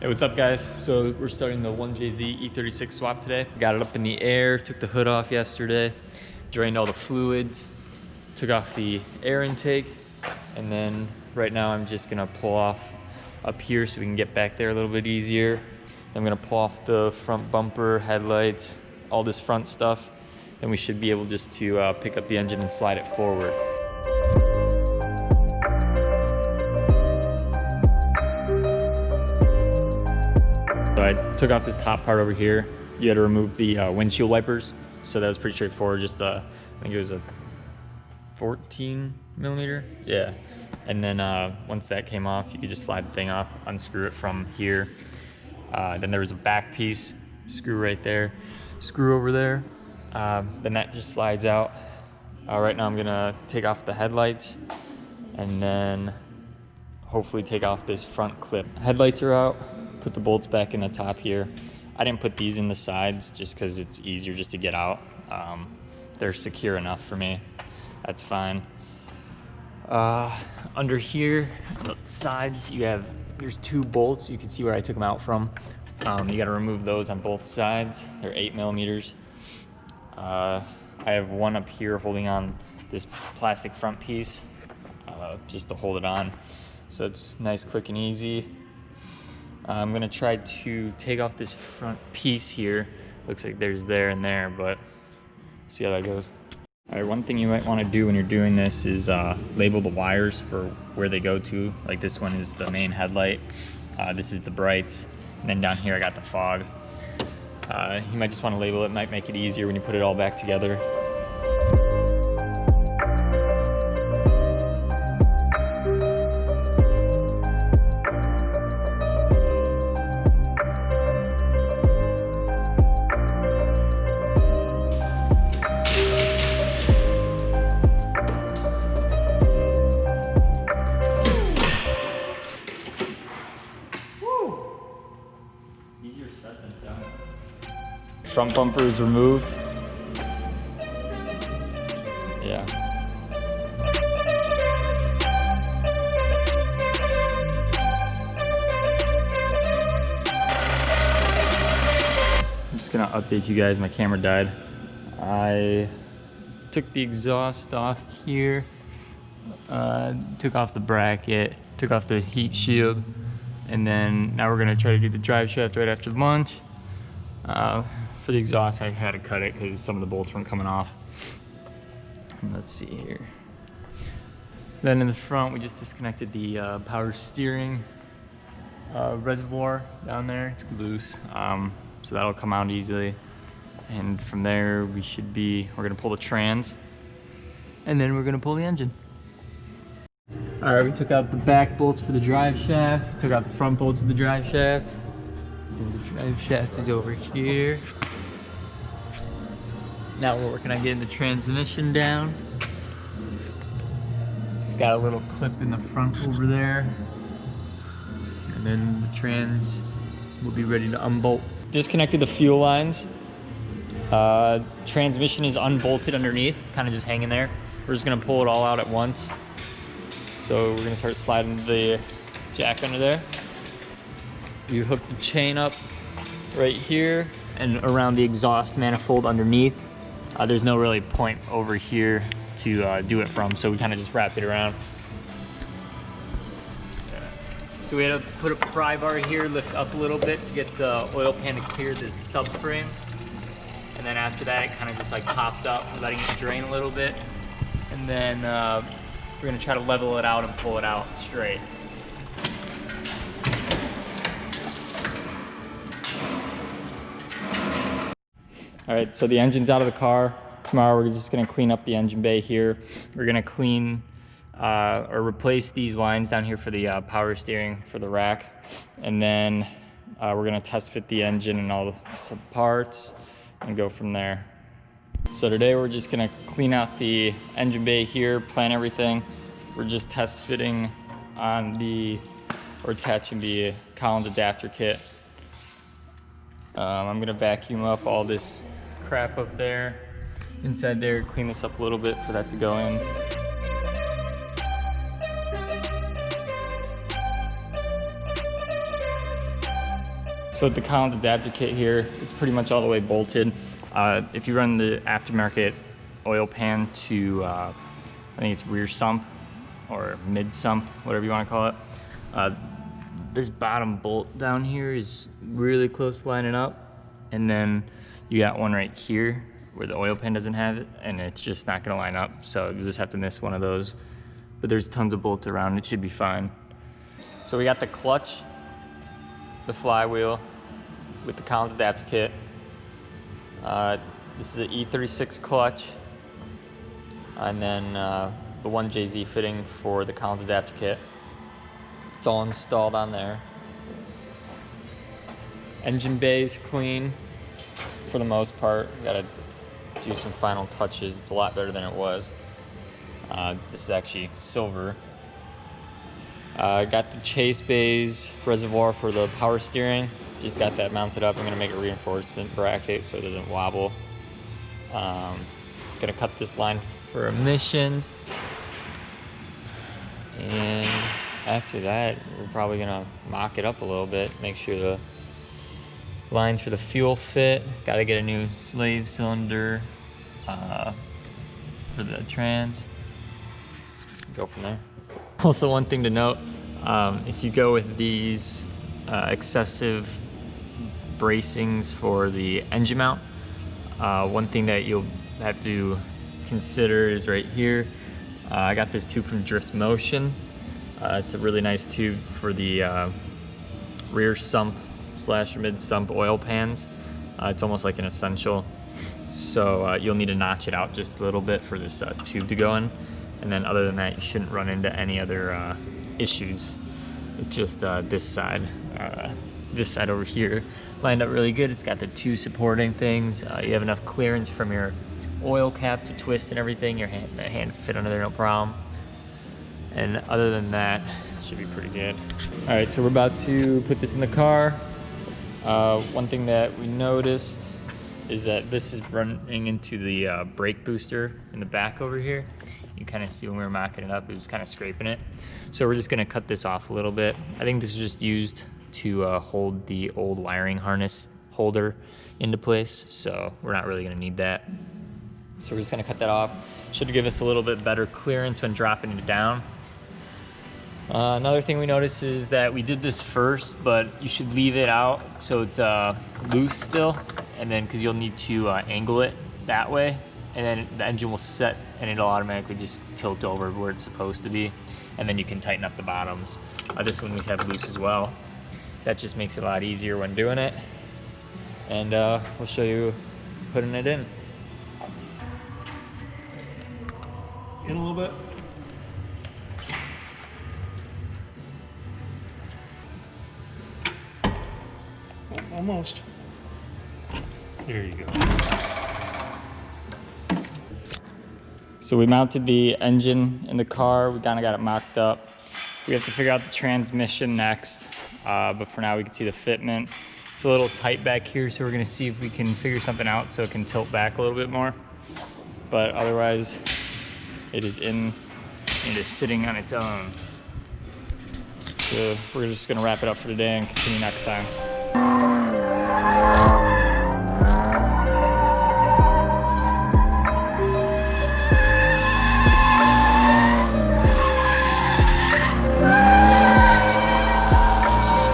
Hey, what's up guys? So we're starting the 1JZ E36 swap today. Got it up in the air, took the hood off yesterday, drained all the fluids, took off the air intake, and then right now I'm just gonna pull off up here so we can get back there a little bit easier. I'm gonna pull off the front bumper, headlights, all this front stuff. Then we should be able just to pick up the engine and slide it forward. So I took off this top part over here. You had to remove the windshield wipers. So that was pretty straightforward. Just I think it was a 14 millimeter. Yeah. And then once that came off, you could just slide the thing off, unscrew it from here. Then there was a back piece, screw right there, screw over there. Then that just slides out. Right now I'm gonna take off the headlights and then hopefully take off this front clip. Headlights are out. Put the bolts back in the top here. I didn't put these in the sides just because it's easier just to get out. They're secure enough for me. That's fine. Under here, on the sides, there's two bolts. You can see where I took them out from. You gotta remove those on both sides. They're 8 millimeters. I have one up here holding on this plastic front piece just to hold it on. So it's nice, quick, and easy. I'm gonna try to take off this front piece here. Looks like there's there and there, but see how that goes. All right, one thing you might wanna do when you're doing this is label the wires for where they go to. Like this one is the main headlight. This is the brights. And then down here I got the fog. You might just wanna label it. Might make it easier when you put it all back together. Front bumper is removed. Yeah. I'm just gonna update you guys, my camera died. I took the exhaust off here, took off the bracket, took off the heat shield, and then now we're gonna try to do the drive shaft right after lunch. For the exhaust, I had to cut it because some of the bolts weren't coming off. Let's see here. Then in the front, we just disconnected the power steering reservoir down there. It's loose, so that'll come out easily. And from there, we're gonna pull the trans, and then we're gonna pull the engine. All right, we took out the back bolts for the drive shaft, took out the front bolts of the drive shaft. The drive shaft is over here. Now we're working on getting the transmission down. It's got a little clip in the front over there. And then the trans will be ready to unbolt. Disconnected the fuel lines. Transmission is unbolted underneath, kind of just hanging there. We're just gonna pull it all out at once. So we're gonna start sliding the jack under there. You hook the chain up right here and around the exhaust manifold underneath. There's no really point over here to do it from, so we kind of just wrap it around. So we had to put a pry bar here, lift up a little bit to get the oil pan to clear this subframe. And then after that, it kind of just like popped up, letting it drain a little bit. And then we're gonna try to level it out and pull it out straight. All right, so the engine's out of the car. Tomorrow we're just gonna clean up the engine bay here. We're gonna clean or replace these lines down here for the power steering for the rack. And then we're gonna test fit the engine and all the sub parts and go from there. So today we're just gonna clean out the engine bay here, plan everything. We're just test fitting on or attaching the Collins adapter kit. I'm gonna vacuum up all this crap up there, inside there, clean this up a little bit for that to go in. So with the Collins adapter kit here, it's pretty much all the way bolted. If you run the aftermarket oil pan to, I think it's rear sump or mid sump, whatever you want to call it, this bottom bolt down here is really close to lining up. And then you got one right here where the oil pan doesn't have it, and it's just not gonna line up. So you just have to miss one of those. But there's tons of bolts around, it should be fine. So we got the clutch, the flywheel with the Collins adapter kit. This is the E36 clutch. And then the 1JZ fitting for the Collins adapter kit. It's all installed on there. Engine bay is clean for the most part. Gotta do some final touches. It's a lot better than it was. This is actually silver. Got the chase bays reservoir for the power steering. Just got that mounted up. I'm gonna make a reinforcement bracket so it doesn't wobble. Gonna cut this line for emissions. And after that, we're probably gonna mock it up a little bit, make sure the lines for the fuel fit. Got to get a new slave cylinder for the trans. Go from there. Also, one thing to note, if you go with these excessive bracings for the engine mount, one thing that you'll have to consider is right here. I got this tube from Drift Motion. It's a really nice tube for the rear sump / mid sump oil pans. It's almost like an essential. So you'll need to notch it out just a little bit for this tube to go in. And then other than that, you shouldn't run into any other issues. It's just this side over here lined up really good. It's got the two supporting things. You have enough clearance from your oil cap to twist and everything. Your hand can fit under there, no problem. And other than that, it should be pretty good. All right, so we're about to put this in the car. One thing that we noticed is that this is running into the brake booster in the back over here. You kind of see when we were mocking it up, it was kind of scraping it. So we're just gonna cut this off a little bit. I think this is just used to hold the old wiring harness holder into place. So we're not really gonna need that. So we're just gonna cut that off. Should give us a little bit better clearance when dropping it down. Another thing we noticed is that we did this first, but you should leave it out so it's loose still, and then because you'll need to angle it that way, and then the engine will set and it'll automatically just tilt over where it's supposed to be, and then you can tighten up the bottoms. This one we have loose as well. That just makes it a lot easier when doing it, and we'll show you putting it in. In a little bit. Almost. There you go. So we mounted the engine in the car. We kind of got it mocked up. We have to figure out the transmission next. But for now, we can see the fitment. It's a little tight back here, so we're gonna see if we can figure something out so it can tilt back a little bit more. But otherwise, it is sitting on its own. So we're just gonna wrap it up for today and continue next time.